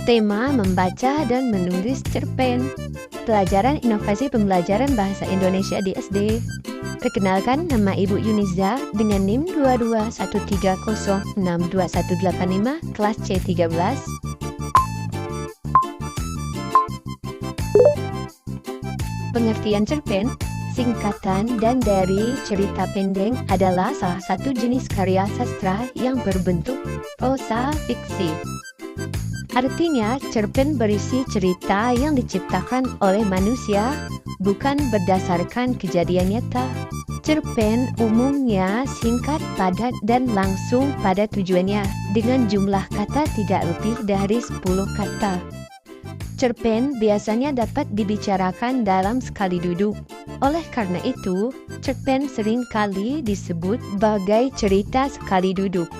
Tema membaca dan menulis cerpen. Pelajaran inovasi pembelajaran bahasa Indonesia di SD. Perkenalkan, nama Ibu Yuniza dengan NIM 22130621185 kelas C13. Pengertian cerpen, singkatan dan dari cerita pendek adalah salah satu jenis karya sastra yang berbentuk prosa fiksi. Artinya, cerpen berisi cerita yang diciptakan oleh manusia, bukan berdasarkan kejadian nyata. Cerpen umumnya singkat, padat, dan langsung pada tujuannya, dengan jumlah kata tidak lebih dari 10 kata. Cerpen biasanya dapat dibicarakan dalam sekali duduk. Oleh karena itu, cerpen sering kali disebut sebagai cerita sekali duduk.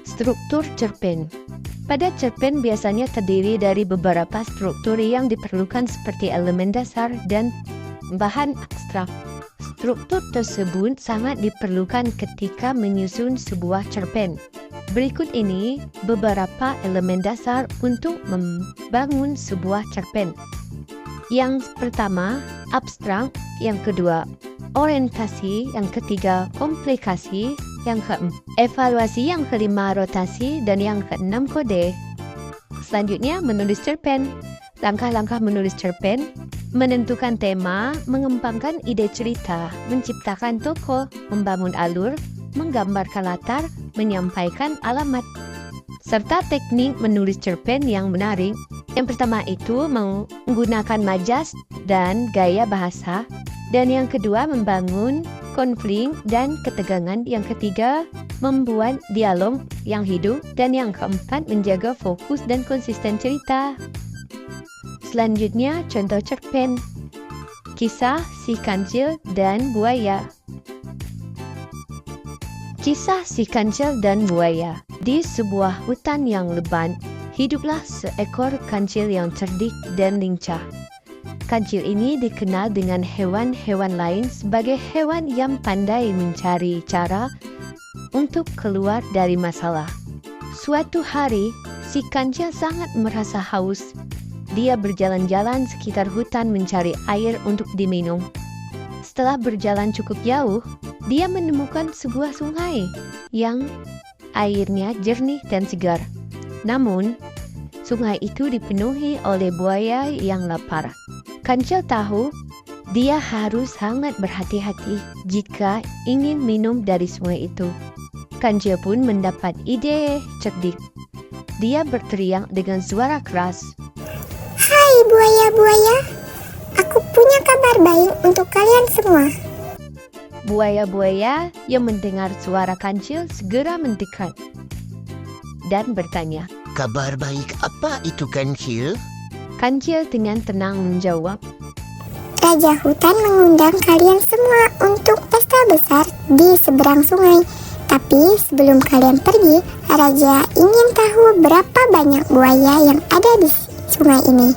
Struktur cerpen. Pada cerpen biasanya terdiri dari beberapa struktur yang diperlukan seperti elemen dasar dan bahan abstrak. Struktur tersebut sangat diperlukan ketika menyusun sebuah cerpen. Berikut ini beberapa elemen dasar untuk membangun sebuah cerpen. Yang pertama, abstrak. Yang kedua, orientasi. Yang ketiga, komplikasi. Yang keempat, evaluasi. Yang kelima, rotasi. Dan yang keenam, kode. Selanjutnya, menulis cerpen. Langkah-langkah menulis cerpen: menentukan tema, mengembangkan ide cerita, menciptakan tokoh, membangun alur, menggambarkan latar, menyampaikan alamat, serta teknik menulis cerpen yang menarik. Yang pertama itu menggunakan majas dan gaya bahasa, dan yang kedua membangun konflik dan ketegangan, yang ketiga membuat dialog yang hidup, dan yang keempat menjaga fokus dan konsisten cerita. Selanjutnya, contoh cerpen. Kisah Si Kancil dan Buaya. Kisah Si Kancil dan Buaya. Di sebuah hutan yang lebat, hiduplah seekor kancil yang cerdik dan lincah. Kancil ini dikenal dengan hewan-hewan lain sebagai hewan yang pandai mencari cara untuk keluar dari masalah. Suatu hari, si kancil sangat merasa haus. Dia berjalan-jalan sekitar hutan mencari air untuk diminum. Setelah berjalan cukup jauh, dia menemukan sebuah sungai yang airnya jernih dan segar. Namun, sungai itu dipenuhi oleh buaya yang lapar. Kancil tahu dia harus sangat berhati-hati jika ingin minum dari sungai itu. Kancil pun mendapat ide cerdik. Dia berteriak dengan suara keras, "Hai buaya-buaya, aku punya kabar baik untuk kalian semua." Buaya-buaya yang mendengar suara kancil segera mendekat dan bertanya, "Kabar baik apa itu, Kancil?" Kancil dengan tenang menjawab, "Raja hutan mengundang kalian semua untuk pesta besar di seberang sungai. Tapi sebelum kalian pergi, Raja ingin tahu berapa banyak buaya yang ada di sungai ini."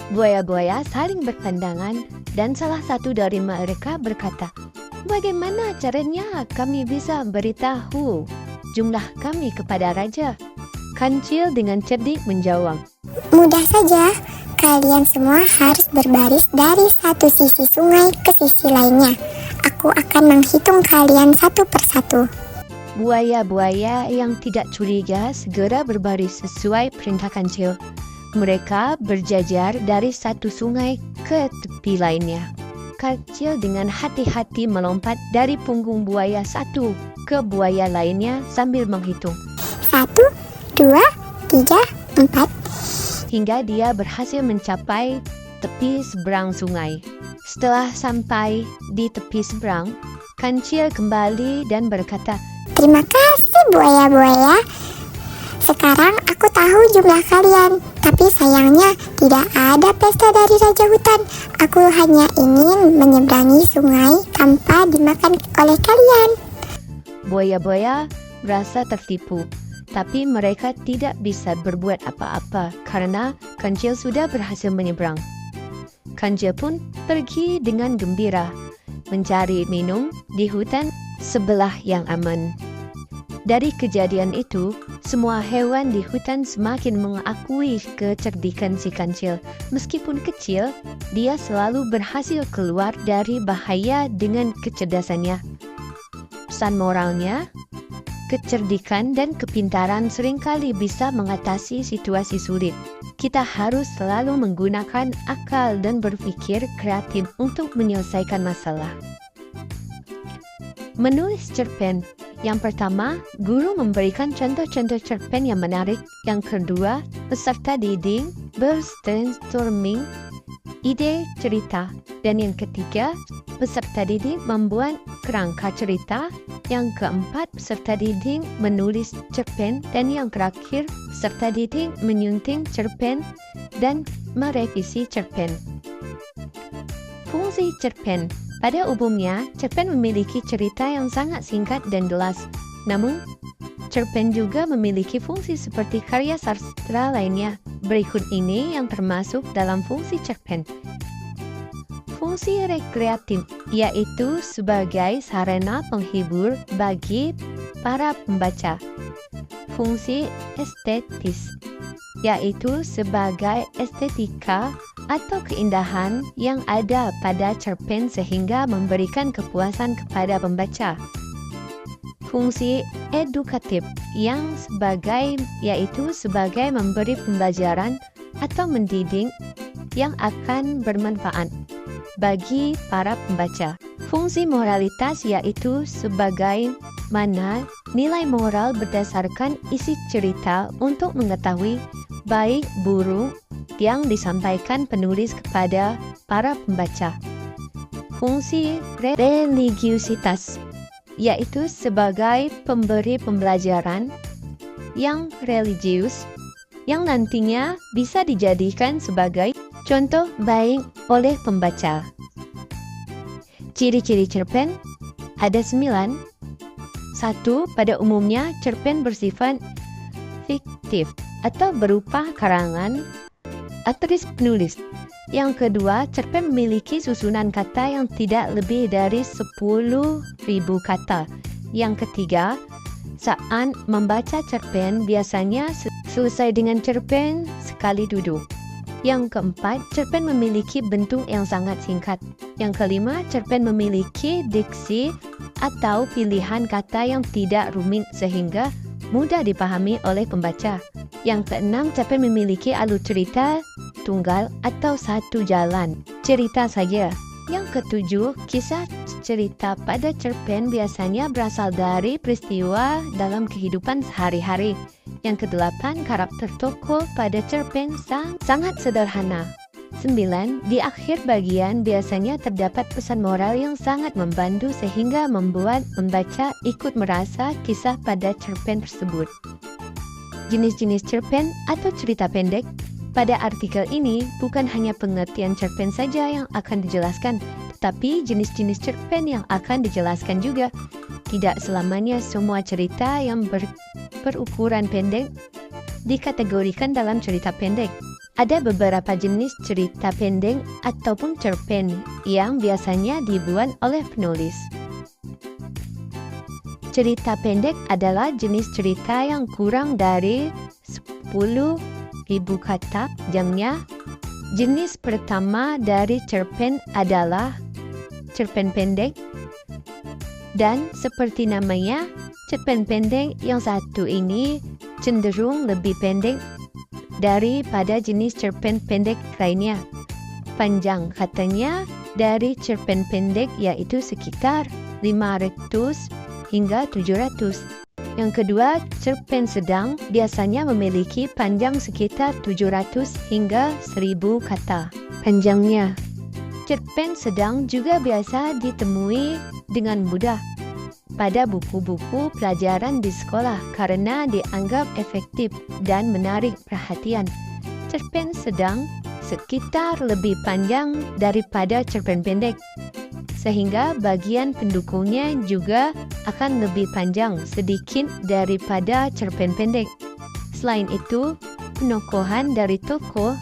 Buaya-buaya saling berpandangan dan salah satu dari mereka berkata, "Bagaimana caranya kami bisa beritahu jumlah kami kepada Raja?" Kancil dengan cerdik menjawab, "Mudah saja, kalian semua harus berbaris dari satu sisi sungai ke sisi lainnya. Aku akan menghitung kalian satu persatu." Buaya-buaya yang tidak curiga segera berbaris sesuai perintah Kancil. Mereka berjajar dari satu sungai ke tepi lainnya. Kancil dengan hati-hati melompat dari punggung buaya satu ke buaya lainnya sambil menghitung 1, 2, 3, 4. hingga dia berhasil mencapai tepi seberang sungai. Setelah sampai di tepi seberang, Kancil kembali dan berkata, "Terima kasih buaya-buaya. Sekarang aku tahu jumlah kalian. Tapi sayangnya tidak ada pesta dari Raja Hutan. Aku hanya ingin menyeberangi sungai tanpa dimakan oleh kalian." Buaya-buaya merasa tertipu, tapi mereka tidak bisa berbuat apa-apa karena Kancil sudah berhasil menyeberang. Kancil pun pergi dengan gembira mencari minum di hutan sebelah yang aman. Dari kejadian itu, semua hewan di hutan semakin mengakui kecerdikan si kancil. Meskipun kecil, dia selalu berhasil keluar dari bahaya dengan kecerdasannya. Pesan moralnya, kecerdikan dan kepintaran seringkali bisa mengatasi situasi sulit. Kita harus selalu menggunakan akal dan berpikir kreatif untuk menyelesaikan masalah. Menulis cerpen. Yang pertama, guru memberikan contoh-contoh cerpen yang menarik. Yang kedua, peserta didik brainstorming ide cerita. Dan yang ketiga, peserta didik membuat kerangka cerita. Yang keempat, peserta didik menulis cerpen. Dan yang terakhir, peserta didik menyunting cerpen dan merevisi cerpen. Fungsi cerpen. Pada umumnya, cerpen memiliki cerita yang sangat singkat dan jelas. Namun, cerpen juga memiliki fungsi seperti karya sastra lainnya. Berikut ini yang termasuk dalam fungsi cerpen. Fungsi rekreatif, yaitu sebagai sarana penghibur bagi para pembaca. Fungsi estetis, yaitu sebagai estetika atau keindahan yang ada pada cerpen sehingga memberikan kepuasan kepada pembaca. Fungsi edukatif yaitu sebagai memberi pembelajaran atau mendidik yang akan bermanfaat bagi para pembaca. Fungsi moralitas yaitu sebagai mana nilai moral berdasarkan isi cerita untuk mengetahui baik buruk yang disampaikan penulis kepada para pembaca. Fungsi religiusitas yaitu sebagai pemberi pembelajaran yang religius yang nantinya bisa dijadikan sebagai contoh baik oleh pembaca. Ciri-ciri cerpen ada 9. 1. Pada umumnya cerpen bersifat fiktif atau berupa karangan aktris penulis. Yang kedua, cerpen memiliki susunan kata yang tidak lebih dari 10.000 kata. Yang ketiga, saat membaca cerpen biasanya selesai dengan cerpen sekali duduk. Yang keempat, cerpen memiliki bentuk yang sangat singkat. Yang kelima, cerpen memiliki diksi atau pilihan kata yang tidak rumit sehingga mudah dipahami oleh pembaca. Yang keenam, cerpen memiliki alur cerita tunggal atau satu jalan cerita saja. Yang ketujuh, kisah cerita pada cerpen biasanya berasal dari peristiwa dalam kehidupan sehari-hari. Yang kedelapan, karakter tokoh pada cerpen sangat sederhana. 9. Di akhir bagian biasanya terdapat pesan moral yang sangat membantu sehingga membuat pembaca ikut merasa kisah pada cerpen tersebut. Jenis-jenis cerpen atau cerita pendek. Pada artikel ini, bukan hanya pengertian cerpen saja yang akan dijelaskan, tetapi jenis-jenis cerpen yang akan dijelaskan juga. Tidak selamanya semua cerita yang berukuran pendek dikategorikan dalam cerita pendek. Ada beberapa jenis cerita pendek ataupun cerpen yang biasanya dibuat oleh penulis. Cerita pendek adalah jenis cerita yang kurang dari 10.000 kata. Jenis pertama dari cerpen adalah cerpen pendek. Dan seperti namanya, cerpen pendek yang satu ini cenderung lebih pendek daripada jenis cerpen pendek lainnya. Panjang katanya dari cerpen pendek yaitu sekitar 500 hingga 700. Yang kedua, cerpen sedang biasanya memiliki panjang sekitar 700 hingga 1000 kata. Panjangnya. Cerpen sedang juga biasa ditemui dengan mudah pada buku-buku pelajaran di sekolah karena dianggap efektif dan menarik perhatian. Cerpen sedang sekitar lebih panjang daripada cerpen pendek, sehingga bagian pendukungnya juga akan lebih panjang sedikit daripada cerpen pendek. Selain itu, penokohan dari tokoh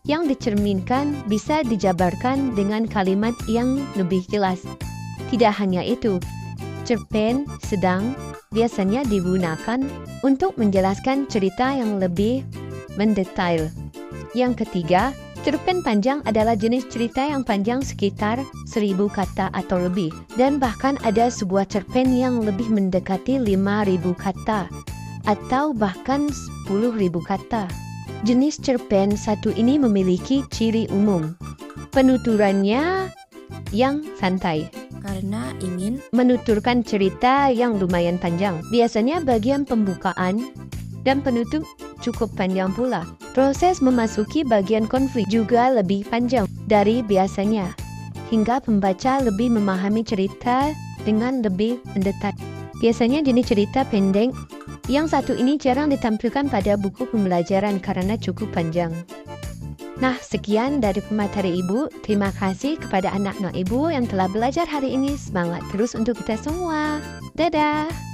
yang dicerminkan bisa dijabarkan dengan kalimat yang lebih jelas. Tidak hanya itu, cerpen sedang biasanya digunakan untuk menjelaskan cerita yang lebih mendetail. Yang ketiga, cerpen panjang adalah jenis cerita yang panjang sekitar 1000 kata atau lebih, dan bahkan ada sebuah cerpen yang lebih mendekati 5000 kata, atau bahkan 10.000 kata. Jenis cerpen satu ini memiliki ciri umum. Penuturannya yang santai, karena ingin menuturkan cerita yang lumayan panjang. Biasanya bagian pembukaan dan penutup cukup panjang pula. Proses memasuki bagian konflik juga lebih panjang dari biasanya, hingga pembaca lebih memahami cerita dengan lebih mendekat. Biasanya jenis cerita pendek yang satu ini jarang ditampilkan pada buku pembelajaran karena cukup panjang. Nah, sekian dari pemateri Ibu. Terima kasih kepada anak-anak Ibu yang telah belajar hari ini. Semangat terus untuk kita semua. Dadah!